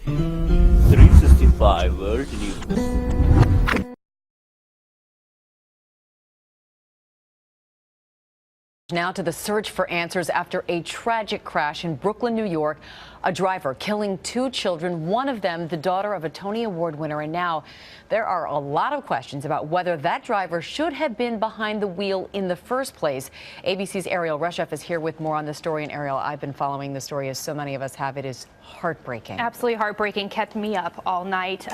365 World News. Now to the search for answers after a tragic crash in Brooklyn, New York. A driver killing 2 children, one of them the daughter of a Tony Award winner. And now there are a lot of questions about whether that driver should have been behind the wheel in the first place. ABC's Ariel Reshef is here with more on the story. And Ariel, I've been following the story as so many of us have. It is heartbreaking. Absolutely heartbreaking. Kept me up all night.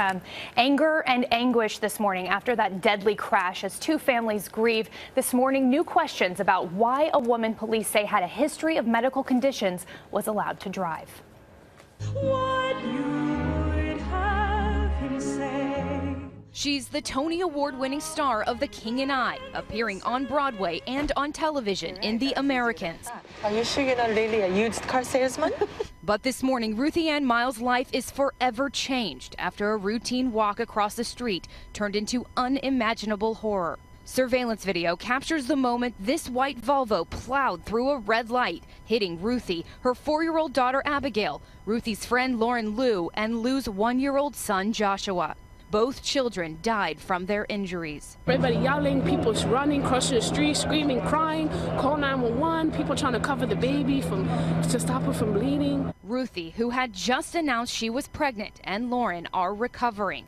Anger and anguish this morning after that deadly crash as 2 families grieve. This morning, new questions about why a woman police say had a history of medical conditions was allowed to drive. What you would have him say. She's the Tony Award-winning star of The King and I, appearing on Broadway and on television in The Americans. Are you sure you're not really a used car salesman? But this morning, Ruthie Ann Miles' life is forever changed after a routine walk across the street turned into unimaginable horror. Surveillance video captures the moment this white Volvo plowed through a red light, hitting Ruthie, her 4-year-old daughter Abigail, Ruthie's friend Lauren Lou, and Lou's 1-year-old son Joshua. Both children died from their injuries. Everybody yelling, people running, crossing the street, screaming, crying, call 911, people trying to cover the baby to stop her from bleeding. Ruthie, who had just announced she was pregnant, and Lauren are recovering.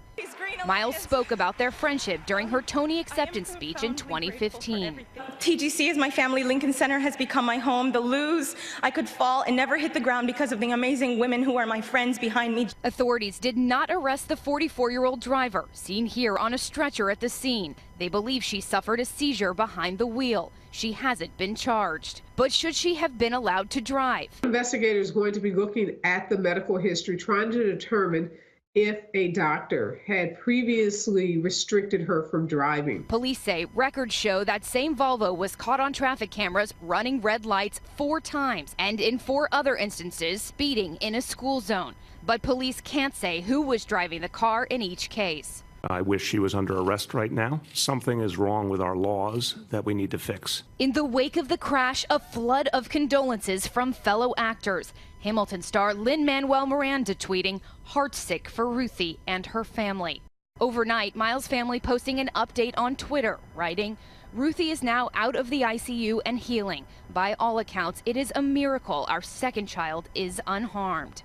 Miles spoke about their friendship during her Tony acceptance speech in 2015. TGC is my family. Lincoln Center has become my home. The Lou's, I could fall and never hit the ground because of the amazing women who are my friends behind me. Authorities did not arrest the 44-year-old driver, seen here on a stretcher at the scene. They believe she suffered a seizure behind the wheel. She hasn't been charged. But should she have been allowed to drive? Investigators are going to be looking at the medical history, trying to determine if a doctor had previously restricted her from driving. Police say records show that same Volvo was caught on traffic cameras running red lights 4 times and in 4 other instances speeding in a school zone. But police can't say who was driving the car in each case. I wish she was under arrest right now. Something is wrong with our laws that we need to fix. In the wake of the crash, a flood of condolences from fellow actors. Hamilton star Lin-Manuel Miranda tweeting, "Heartsick for Ruthie and her family." Overnight, Miles' family posting an update on Twitter, writing, "Ruthie is now out of the ICU and healing. By all accounts, it is a miracle our second child is unharmed."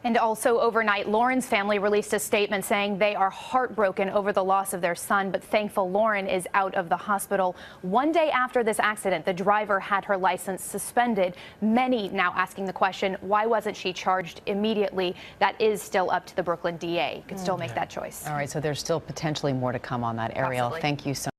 And also overnight, Lauren's family released a statement saying they are heartbroken over the loss of their son, but thankful Lauren is out of the hospital. One day after this accident, the driver had her license suspended. Many now asking the question, why wasn't she charged immediately? That is still up to the Brooklyn DA. You could still make that choice. All right, so there's still potentially more to come on that, Ariel. Absolutely. Thank you so much.